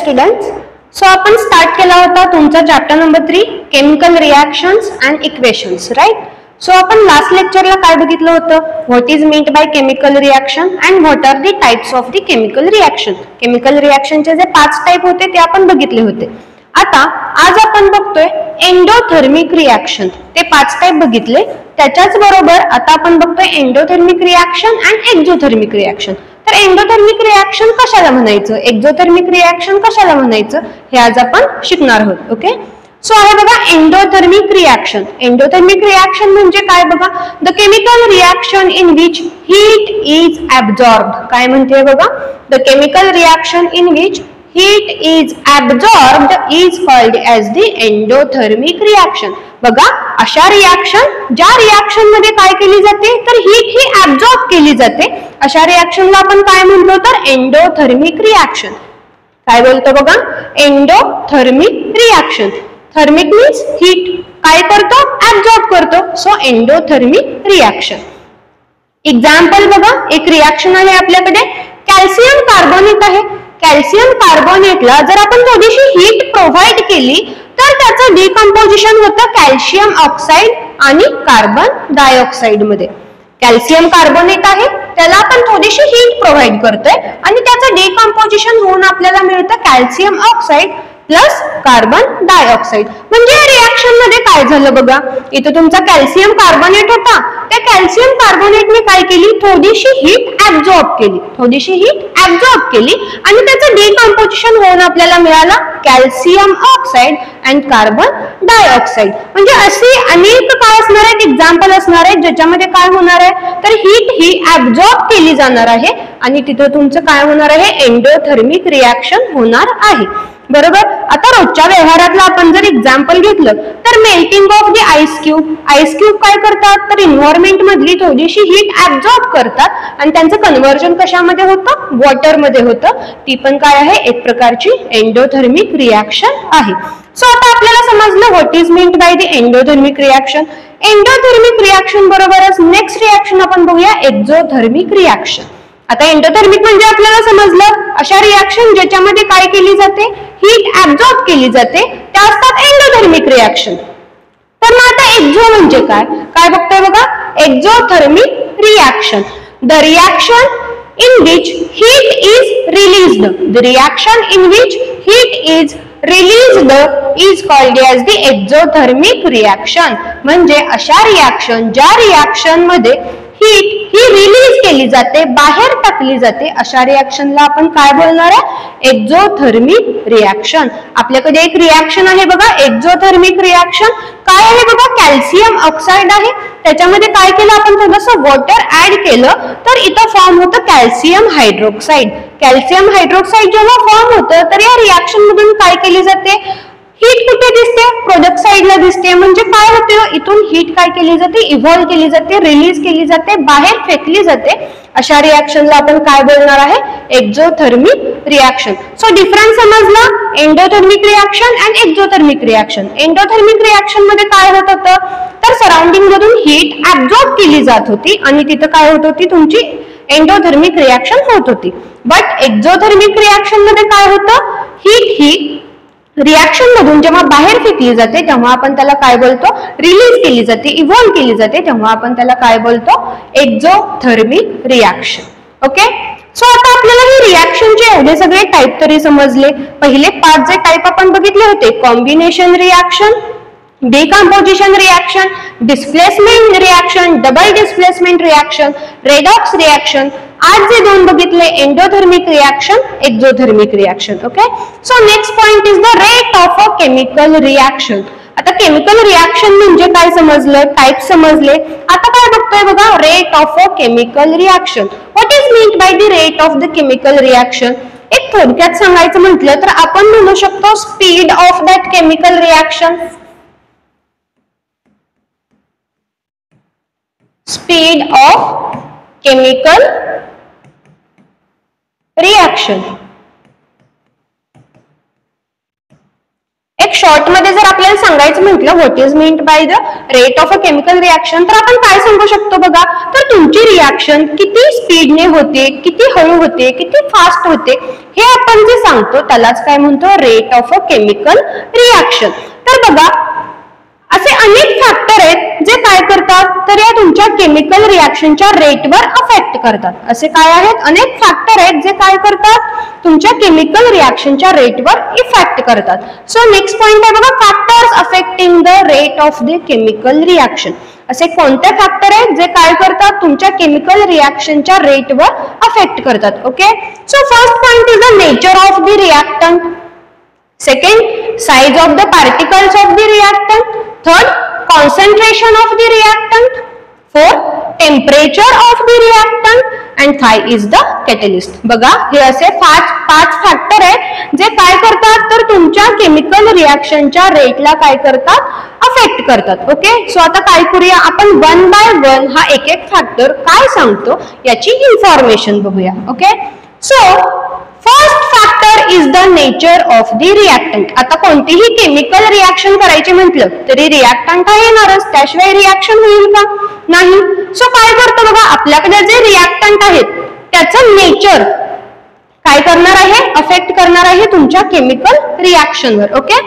Students, so आपण start केला होता तुमचा chapter number 3 chemical reactions and equations, right. So आपण लास्ट लेक्चरला काय बघितलं होतं, what is meant by chemical reaction and what are the types of the chemical reaction. Chemical रिएक्शनचे जे 5 टाइप होते ते आपण बघितले होते. आता आज आपण बघतोय एंडोथर्मिक रिएक्शन. ते 5 टाइप बघितले, त्याच्याच बरोबर आता आपण बघतोय endothermic reaction and exothermic reaction. तर एंडोथर्मिक रिएक्शन कशाला म्हणायचं, एक्झोथर्मिक रिएक्शन कशाला म्हणायचं, हे आज आपण शिकणार आहोत. ओके, सो आहे बघा एंडोथर्मिक रिएक्शन. एंडोथर्मिक रिएक्शन म्हणजे काय बघा, the chemical reaction in which heat is absorbed. काय म्हणते बघा, the chemical reaction in which heat is absorbed is called as the endothermic reaction. बघा, अशा रिएक्शन ज्या रिएक्शन मध्ये काय केली जाते तर हीट ही ऍब्झॉर्ब केली जाते, अशा रिएक्शनला आपण काय म्हणतो तर एंडोथर्मिक रिएक्शन. काय बोलतो बघा, endothermic reaction. Thermic means heat काय करतो, ऍब्झॉर्ब करतो, सो एंडोथर्मिक रिएक्शन. एक्झाम्पल बघा, एक रिएक्शन आहे आपल्याकडे कॅल्शियम कार्बोनेट आहे. कॅल्शियम कार्बोनेटला जर आपण थोडीशी हीट प्रोव्हाइड केली तर त्याचं डिकम्पोजिशन होतं कॅल्शियम ऑक्साईड आणि कार्बन डायऑक्साइड मध्ये. कॅल्शियम कार्बोनेट आहे, त्याला आपण थोडीशी हीट प्रोव्हाइड करतोय आणि त्याचं डिकम्पोजिशन होऊन आपल्याला मिळतं calcium oxide plus carbon dioxide. म्हणजे या रिएक्शन मध्ये काय झालं बघा, इथं तुमचा कॅल्शियम कार्बोनेट होता, त्या कॅल्शियम कार्बोनेटने काय केली, थोडीशी हीट ऍब्झॉर्ब केली, थोडीशी हीट ऍब्झॉर्ब केली आणि त्याचं डिकम्पोजिशन होऊन आपल्याला मिळाला calcium oxide and carbon dioxide. म्हणजे अशी अनेक काय असणार आहेत, एक्झाम्पल असणार आहेत ज्याच्यामध्ये काय होणार आहे तर हीट ही ऍब्झॉर्ब केली जाणार आहे आणि तिथं तुमचं काय होणार आहे, एंडोथर्मिक रिएक्शन होणार आहे. बरोबर. आता रोजच्या व्यवहारातला आपण जर एक्झाम्पल घेतलं तर melting of the ice cube. Ice cube काय करतात तर एन्व्हायरमेंट मधली थोडीशी हीट ऍब्झॉर्ब करतात आणि त्यांचं कन्व्हर्जन कशामध्ये होतं, वॉटर मध्ये होतं. ती पण काय आहे, एक प्रकारची एंडोथर्मिक रिएक्शन आहे. सो आता आपल्याला समजलं what is meant by the endothermic reaction. Endothermic reaction बरोबरच नेक्स्ट रिएक्शन आपण बघूया, एक्झोथर्मिक रिएक्शन. आता एंडोथर्मिक म्हणजे आपल्याला समजलं अशा रिएक्शन ज्याच्यामध्ये काय केली जाते, हीट ऍब्झॉर्ब केली जाते, त्या असतात एंडोथर्मिक रिएक्शन. तर मग आता एक्झो म्हणजे काय, काय बघतोय बघा, exothermic reaction, the reaction in which heat is released. The reaction in which heat is released is called as the exothermic reaction. म्हणजे अशा रिएक्शन ज्या रिएक्शन मध्ये हीट ही रिलीज केली जाते, बाहेर टाकली जाते, अशा रिएक्शनला आपण काय बोलणार आहे, एक्झोथर्मिक रिएक्शन. आपल्याकडे एक रिएक्शन आहे बघा, एक्झोथर्मिक रिएक्शन. काय आहे बघा, कॅल्शियम ऑक्साईड आहे, त्याच्यामध्ये काय केलं आपण, थोडंसं वॉटर ऍड केलं तर इथं फॉर्म होतं कॅल्शियम हायड्रोक्साईड. कॅल्शियम हायड्रोक्साईड जेव्हा फॉर्म होतं तर या रिएक्शन मधून काय केली जाते, हीट कुठे दिसते, प्रोडक्ट साइडला दिसते. म्हणजे काय होतं, इथून हीट काय केली जाते, इव्हॉल्व केली जाते, रिलीज केली जाते, बाहेर फेकली जाते. अशा रिएक्शनला आपण काय बोलणार आहे, एक्झोथर्मिक रिएक्शन. सो डिफरन्स समजला, endothermic reaction and exothermic reaction. Endothermic reaction मध्ये काय होत होतं तर सराउंडिंग मधून हीट ऍब्झॉर्ब केली जात होती आणि तिथं काय होत होती, तुमची एंडोथर्मिक रिएक्शन होत होती. बट एक्झोथर्मिक रिएक्शन मध्ये काय होतं, हीट ही रिएक्शन मधून जेव्हा बाहेर फेकली जाते तेव्हा आपण त्याला काय बोलतो, रिलीज केली जाते, इव्हॉल्व केली जाते, तेव्हा आपण त्याला काय बोलतो, एक्झोथर्मिक रिएक्शन. ओके, सो आता आपल्याला हे रिएक्शनचे एवढे सगळे टाइप तरी समजले. पहिले 5 जे टाइप आपण बघितले होते, combination reaction, decomposition reaction, displacement reaction, double displacement reaction, redox reaction. आज जे 2 बघितले, endothermic reaction, exothermic reaction. Okay, so next point is the rate of a chemical reaction. आता केमिकल रिएक्शन म्हणजे काय समजलं, टाइप समजले. आता काय बघतोय बघा, rate of a chemical reaction. What is meant by the rate of the chemical reaction. एक थोडक्यात सांगायचं म्हटलं तर आपण म्हणू शकतो speed of that chemical reaction. Speed of chemical reaction. एक शॉर्ट मध्ये जर आपल्याला सांगायचं म्हटलं what is meant by the rate of a chemical reaction, तर आपण काय सांगू शकतो बघा, तर तुमची रिॲक्शन किती स्पीडने होते, किती हळू होते, किती फास्ट होते, हे आपण जे सांगतो त्यालाच काय म्हणतो, rate of a chemical reaction. तर बघा असे अनेक फॅक्टर आहेत जे काय करतात, तर या तुमच्या केमिकल रिॲक्शनच्या रेटवर अफेक्ट करतात. असे काय आहेत, अनेक फॅक्टर आहेत जे काय करतात, तुमच्या केमिकल रिॲक्शनच्या रेटवर इफेक्ट करतात. सो नेक्स्ट पॉइंट आहे बघा, factors affecting the rate of the chemical reaction. असे कोणते फॅक्टर आहेत जे काय करतात, तुमच्या केमिकल रिॲक्शनच्या रेटवर अफेक्ट करतात. Okay, so first point is the nature of the reactant. Second, size of the particles of the reactant. Third, concentration of the reactant. Fourth, temperature of the reactant. And five is the catalyst. बघा हे असे पाच factor आहेत जे काय करतात, तर तुमच्या केमिकल रिॲक्शनच्या रेटला काय करतात, अफेक्ट करतात. ओके, सो आता काय करूया आपण, वन बाय वन हा एक एक फॅक्टर काय सांगतो याची इन्फॉर्मेशन बघूया. Okay, so first factor is the nature of the reactant. आता कोणतीही केमिकल रिॲक्शन करायची म्हटलं तरी रिॲक्टंट आहे येणारच, त्याशिवाय रिॲक्शन होईल का, नाही. सो काय करतो बघा, आपल्याकडे जे रिॲक्टंट आहेत त्याचं नेचर काय करणार आहे, अफेक्ट करणार आहे तुमच्या केमिकल रिॲक्शनवर. ओके,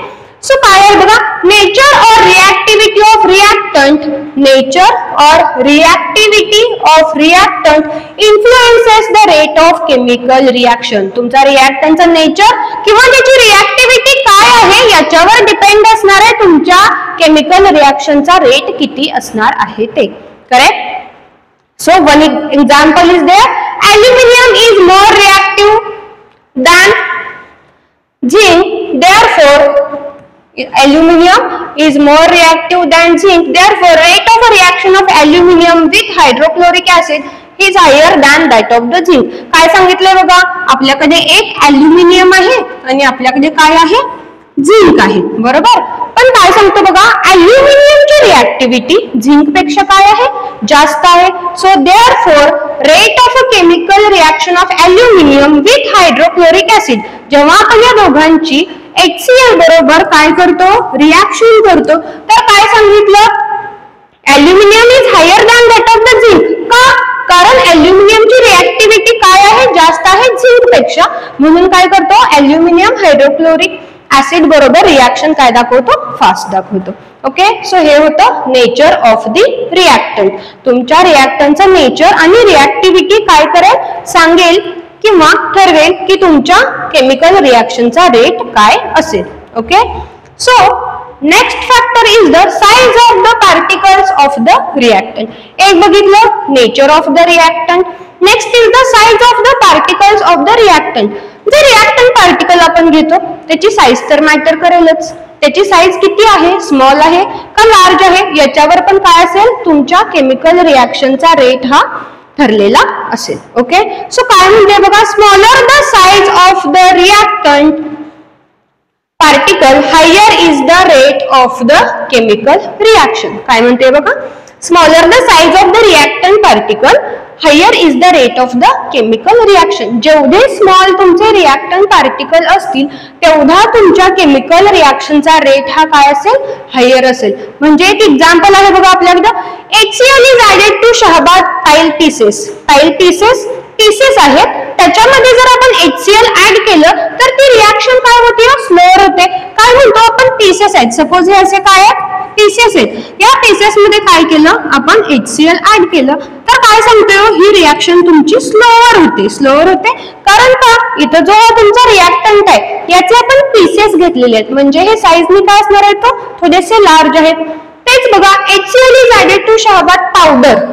सो काय आहे बघा, nature or reactivity of reactant. Nature or reactivity of reactant influences the rate of chemical reaction. तुमचा रिॲक्टंटचा नेचर किंवा त्याची रिॲक्टिव्हिटी काय आहे याच्यावर डिपेंड असणार आहे तुमच्या केमिकल रिॲक्शनचा रेट किती असणार आहे ते. Correct. So one example is there, aluminium is more reactive than zinc, therefore aluminum is more reactive than zinc, therefore rate of a reaction of aluminum with hydrochloric acid is higher than that of the zinc. काय सांगितलंय बघा, आपल्याकडे एक aluminium आहे आणि आपल्याकडे काय आहे, झिंक आहे, बरोबर. पण काय सांगतो बघा, ॲल्युमिनियमची रिॲक्टिव्हिटी झिंक पेक्षा काय आहे, जास्त आहे. So therefore rate of a chemical reaction of aluminum with hydrochloric acid, जेव्हा आपण या दोघांची HCl बरोबर काय करतो, रिॲक्शन करतो, तर काय सांगितलं, aluminium is higher than that of the zinc. का, कारण ॲल्युमिनियमची रिॲक्टिव्हिटी काय आहे, जास्त आहे झिंक पेक्षा, म्हणून काय करतो, ॲल्युमिनियम हायड्रोक्लोरिक ऍसिड बरोबर रिॲक्शन काय दाखवतो, फास्ट दाखवतो. ओके, सो हे होतं नेचर ऑफ द रिॲक्टंट. तुमच्या रिॲक्टंटचं नेचर आणि रिॲक्टिव्हिटी काय करेल, सांगेल किंवा ठरवेल की तुमच्या केमिकल रिॲक्शनचा रेट काय असेल. Okay, so next factor is the size of the particles of the reactant. एक बघितलं nature of the reactant, next is the size of the particles of the reactant. जे रिॲक्टंट पार्टिकल आपण घेतो त्याची size तर matter करेलच, त्याची size किती आहे, स्मॉल आहे का लार्ज आहे, याच्यावर पण काय असेल, तुमच्या केमिकल रिॲक्शनचा रेट हा ठरलेला असेल. ओके, सो काय म्हणते बघा, smaller the size of the reactant particle higher is the rate of the chemical reaction. काय म्हणते बघा, smaller the size of the reactant particle higher is the rate of the chemical reaction. जेवढे small तुमचे reactant particle असतील तेवढा तुमच्या chemical रिॲक्शनचा rate हा काय असेल, हायर असेल. म्हणजे एक एक्झाम्पल आहे बघा आपल्याकडे, HCl is added to Shahabad tile pieces. Tile pieces आहेत, त्याच्यामध्ये जर आपण HCl ऍड केलं तर ती रिॲक्शन काय होते, स्लोअर होते. काय म्हणतो आपण, पीसेस आहेत, सपोज हे असे काय आहेत, पीसेस आहेत, या पीसेस मध्ये काय केलं आपण, HCl ऍड केलं, तर काय सांगतोय, ही रिॲक्शन तुमची स्लोअर होते. कारण का, इथं जो तुमचा रिॲक्टंट आहे याचे आपण पीसेस घेतलेले आहेत, म्हणजे हे साईजने काय असणार आहे, तो थोडेसे लार्ज आहेत. तेच बघा, HCl is added to Shahabad powder.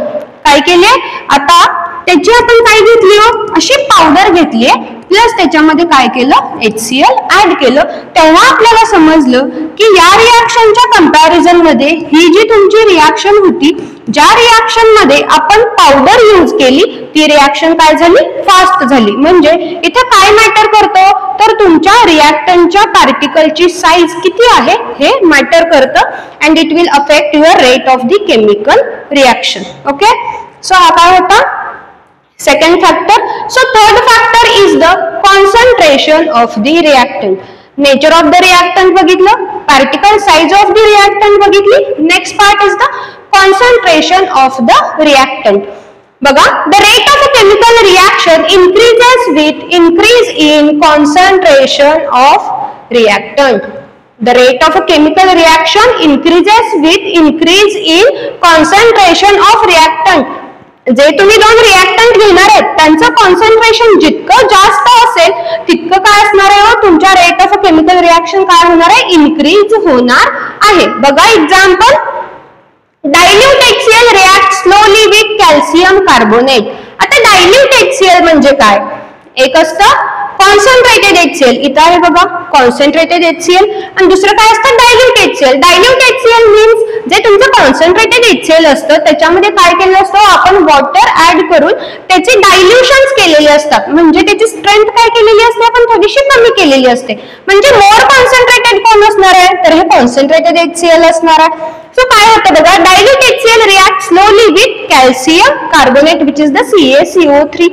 काय केले, आता त्याची आपण काय घेतली, अशी पावडर घेतली प्लस त्याच्यामध्ये काय केलं, HCl ऍड केलं. तेव्हा आपल्याला समजलं की या रिॲक्शनच्या कंपॅरिझन मध्ये ही जी तुमची रिॲक्शन होती, ज्या रिॲक्शन मध्ये आपण पावडर यूज केली ती रिॲक्शन काय झाली, फास्ट झाली. म्हणजे इथे काय मॅटर करतो, तर तुमच्या रिॲक्टंटच्या पार्टिकलची साईज किती आहे हे मॅटर करतं, and it will affect your rate of the chemical reaction. Okay, so हा काय होता second factor. So third factor is the concentration of the reactant. Nature of the reactant बघितलं, particle size of the reactant बघितली. Next part is the concentration of the reactant. बघा, the rate of a chemical reaction increases with increase in concentration of reactant. The rate of a chemical reaction increases with increase in concentration of reactant. जे तुम्ही दोन reactant घेणार आहेत त्यांचं concentration जितकं जास्त असेल तितकं काय असणार आहे, तुमच्या rate of a chemical reaction काय होणार आहे, इन्क्रीज होणार आहे. बघा example, dilute HCl react slowly with calcium carbonate. आता डायल्यूट HCl म्हणजे काय, एक असतं कॉन्सन्ट्रेटेड HCl, इथं आहे बघा कॉन्सन्ट्रेटेड HCl, आणि दुसरं काय असतं dilute HCl. Dilute HCl means जे तुमचं कॉन्सन्ट्रेटेड HCl असतं त्याच्यामध्ये काय केलं असतं, आपण वॉटर ऍड करून त्याचे डायल्युशन्स केलेले असतात, म्हणजे त्याची स्ट्रेंथ काय केलेली असते, आपण थोडीशी कमी केलेली असते. म्हणजे मोर कॉन्सन्ट्रेटेड कोण असणार आहे, तर हे कॉन्सन्ट्रेटेड HCl असणार आहे. सो काय होतं बघा, dilute HCl react slowly with calcium carbonate which is the CaCO3.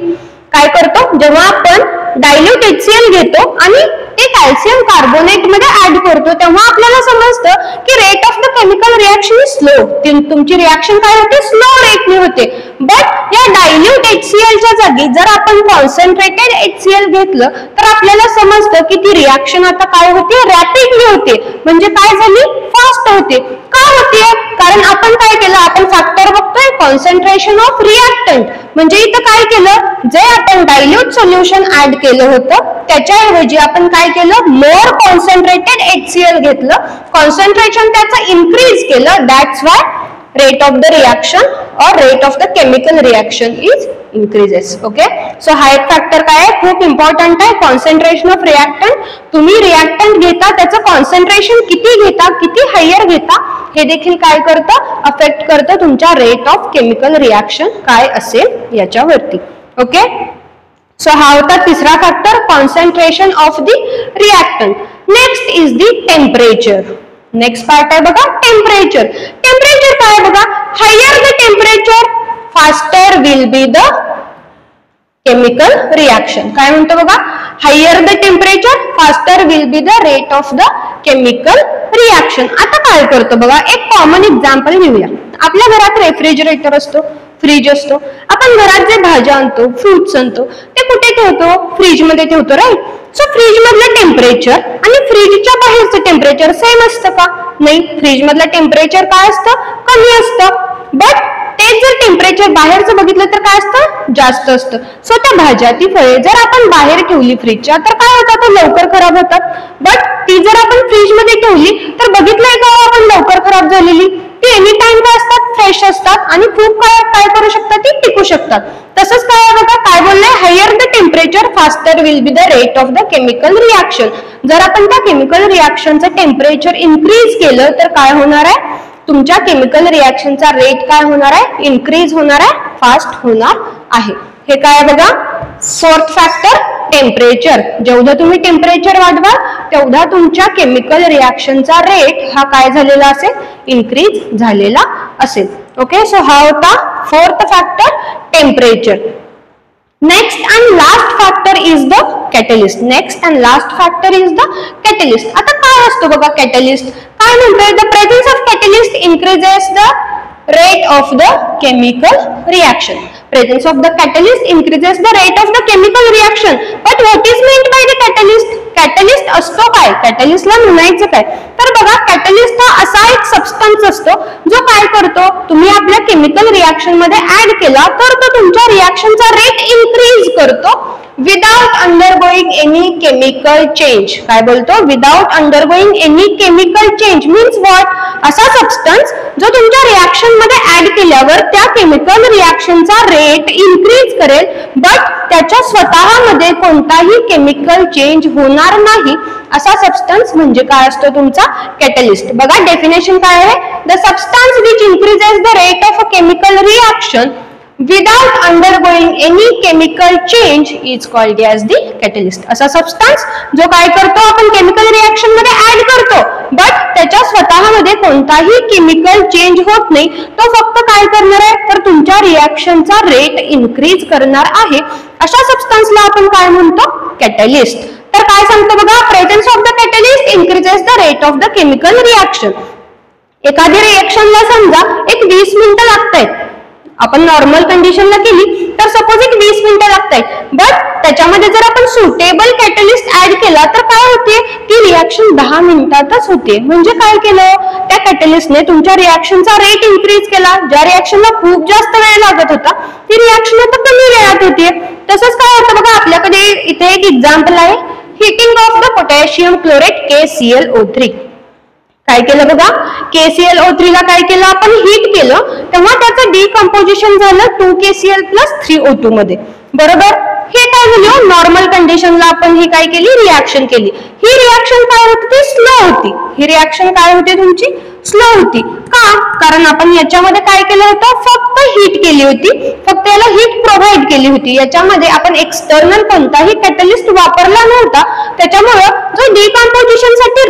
काय करतो, जेव्हा आपण डायल्यूट HCl घेतो आणि ते कॅल्शियम कार्बोनेट मध्ये ऍड करतो तेव्हा आपल्याला समजतं की rate of the chemical reaction is slow. तुमची रिएक्शन काय होते, स्लो रेटने होते. बट या डायल्यूट HCl च्या जागी जर आपण कॉन्सन्ट्रेटेड HCl घेतलं तर आपल्याला समजतं की ती रिएक्शन आता काय होते, रॅपिडली होते. म्हणजे काय झाली, फास्ट होते. का होते, कारण आपण काय केलं, आपण फॅक्टर बघतोय कॉन्सन्ट्रेशन ऑफ रिएक्टंट. म्हणजे इथं काय केलं, जे आपण डायल्यूट सोल्युशन ऍड केलं होतं त्याच्याऐवजी आपण काय केलं, मोर कॉन्सन्ट्रेटेड HCl घेतलं, कॉन्सन्ट्रेशन त्याचं इन्क्रीज केलं. That's why rate of the reaction or rate of the chemical reaction is increases. Okay, so हा एक फॅक्टर काय आहे, खूप इम्पॉर्टंट आहे, कॉन्सन्ट्रेशन ऑफ रिएक्टंट. तुम्ही रिएक्टंट घेता त्याचं कॉन्सन्ट्रेशन किती घेता, किती हायर घेता, हे देखील काय करतं, अफेक्ट करतं तुमच्या रेट ऑफ केमिकल रिएक्शन काय असेल याच्यावरती. ओके, सो हा होता तिसरा factor, concentration of the reactant. Next is the temperature. Next part आहे बघा टेम्परेचर. टेम्परेचर काय बघा, higher the temperature faster will be the chemical reaction. काय म्हणतो बघा, higher the temperature faster will be the rate of the chemical reaction. आता काय करतो बघा, एक कॉमन एक्झाम्पल घेऊया. आपल्या घरात रेफ्रिजरेटर असतो, फ्रीज असतो. आपण घरात जे भाज्या आणतो, फ्रुट्स आणतो ते कुठे ठेवतो, फ्रीज मध्ये ठेवतो, राईट. सो फ्रीज मधलं टेम्परेचर आणि फ्रीजच्या बाहेरचं टेम्परेचर सेम असतं का, नाही. फ्रीज मधलं टेम्परेचर काय असतं, कमी असतं. बट तेच जर टेम्परेचर बाहेरचं बघितलं तर काय असतं, जास्त असतं. सो त्या भाज्या, ती फळे जर आपण बाहेर ठेवली फ्रीजच्या तर काय होतात, लवकर खराब होतात. बट ती जर आपण फ्रीज मध्ये ठेवली तर बघितलंय का आपण लवकर खराब झालेली, ती एनी टाइम काय असतात, फ्रेश असतात आणि खूप काय करू शकतात, ती टिकू शकतात. तसंच काय बघा, काय बोललंय, higher the temperature faster will be the rate of the chemical reaction. जर आपण त्या केमिकल रिएक्शनचं टेम्परेचर इन्क्रीज केलं तर काय होणार आहे, तुमच्या केमिकल रिएक्शनचा रेट काय होणार आहे, इन्क्रीज होणार आहे, फास्ट होणार आहे. हे काय बघा, फोर्थ फॅक्टर टेम्परेचर. जेवढं तुम्ही टेम्परेचर वाढवा तेवढा तुमच्या केमिकल रिएक्शनचा रेट हा काय झालेला असेल, इन्क्रीज झालेला असेल. ओके, सो हा होता fourth factor temperature. Next and last factor is the catalyst. Next and last factor is the catalyst. आता काय असतो बघा कॅटलिस्ट, काय म्हणतोय, the presence of catalyst increases the rate of the chemical reaction. Presence of the catalyst increases the rate of the chemical reaction. But what is meant by the catalyst? Catalyst असतो काय, कॅटलिस्टला म्हणायचं काय, तर बघा catalyst हा असा एक substance असतो जो काय करतो, तुम्ही आपल्या केमिकल रिएक्शन मध्ये ऍड केला तर तो तुमच्या रिएक्शनचा रेट इन्क्रीज करतो without undergoing any chemical change. काय बोलतो, without undergoing any chemical change means what, असा सबस्टन्स जो तुमच्या रिएक्शन मध्ये ऍड केल्यावर त्या केमिकल रिएक्शनचा रेट इन्क्रीज करेल बट त्याच्या स्वतःमध्ये कोणताही केमिकल चेंज होणार नाही, असा सबस्टन्स म्हणजे काय असतो तुमचा कॅटलिस्ट. बघा डेफिनेशन काय आहे, the substance which increases the rate of a chemical reaction without undergoing any chemical change is called as the catalyst. असा सबस्टन्स जो काय करतो, आपण केमिकल रिएक्शन मध्ये ऍड करतो बट त्याच्या स्वतःमध्ये कोणताही केमिकल चेंज होत नाही, तो फक्त काय करणार आहे, तर तुमच्या रिएक्शनचा रेट इन्क्रीज करणार आहे. अशा सबस्टन्सला आपण काय म्हणतो, कॅटलिस्ट. तर काय सांगतो बघा, presence of the catalyst increases the rate of the chemical reaction. एखादी रिएक्शनला समजा एक 20 मिनिटं लागतायत, आपण नॉर्मल कंडिशनला केली तर सपोज एक 20 मिनिटं लागतायत, बट त्याच्यामध्ये जर आपण सुटेबल कॅटलिस्ट ऍड केला तर काय होते, ती रिॲक्शन 10 मिनिटातच होते. म्हणजे काय केलं, त्या कॅटलिस्टने तुमच्या रिॲक्शनचा रेट इन्क्रीज केला. ज्या रिॲक्शनला खूप जास्त वेळ लागत होता ती रिॲक्शन आता कमी वेळात होते. तसंच काय होतं बघा, आपल्याकडे इथे एक एक्झाम्पल आहे, heating of the potassium chlorate KClO3. काय केलं बघा, KClO3 ला काय केलं आपण, हीट केलं, तेव्हा त्याचं डिकम्पोजिशन झालं 2KCl + 3O2 मध्ये, बरोबर. हे काय झालं, नॉर्मल कंडिशनला आपण ही काय केली, रिॲक्शन केली. ही रिॲक्शन काय होती, स्लो होती. ही रिॲक्शन काय होती तुमची, स्लो होती. का, कारण आपण याच्यामध्ये काय केलं होतं, फक्त हीट केली होती, फक्त याला हीट प्रोव्हाइड केली होती. याच्यामध्ये आपण एक्सटर्नल कोणताही कॅटलिस्ट वापरला नव्हता. त्याच्यामुळं जो डिकम्पोजिशन साठी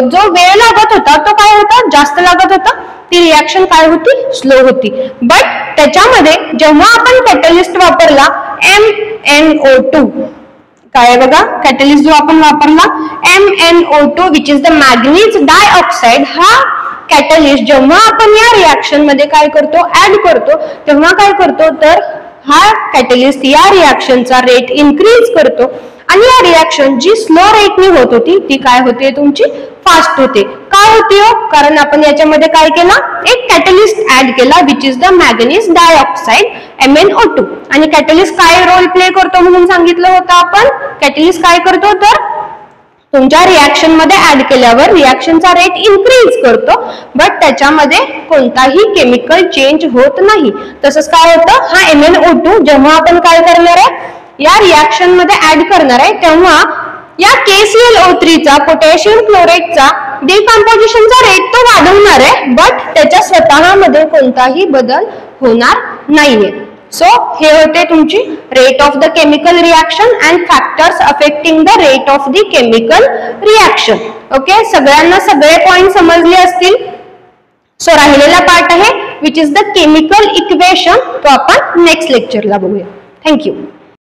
जो वेळ लागत होता तो काय होता, जास्त लागत होता. ती रिॲक्शन काय होती, स्लो होती. बट त्याच्यामध्ये जेव्हा आपण कॅटलिस्ट वापरला MnO2, काय बघा, कॅटलिस्ट जो आपण वापरला MnO2 which is the manganese dioxide, हा कॅटलिस्ट जेव्हा आपण या रिॲक्शन मध्ये काय करतो, ऍड करतो, तेव्हा काय करतो, तर हा कॅटलिस्ट या रिॲक्शनचा रेट इन्क्रीज करतो आणि या रिॲक्शन जी स्लो रेटने होत होती ती काय होते तुमची, फास्ट होते. काय होती हो, कारण आपण याच्यामध्ये काय केला, एक कॅटलिस्ट ऍड केला which is the manganese dioxide MnO2. आणि कॅटलिस्ट काय रोल प्ले करतो म्हणून सांगितलं होतं आपण, कॅटलिस्ट काय करतो, तर तुमच्या रिॲक्शन मध्ये ऍड केल्यावर रिॲक्शनचा रेट इन्क्रीज करतो, बट त्याच्यामध्ये कोणताही केमिकल चेंज होत नाही. तसंच काय होतं, हा MnO2 जेव्हा आपण काय करणार आहे, या रिॲक्शन मध्ये ऍड करणार आहे, तेव्हा या KClO3 चा, पोटॅशियम क्लोराइडचा डिकम्पोजिशनचा रेट तो वाढवणार आहे, बट त्याच्या स्वतःमध्ये कोणताही बदल होणार नाहीये. सो हे होते तुमची rate of the chemical reaction and factors affecting the rate of the chemical reaction. Okay, सगळ्यांना सगळे पॉइंट समजले असतील. सो राहिलेला पार्ट आहे which is the chemical equation, तो आपण नेक्स्ट लेक्चरला बघूया. थँक्यू.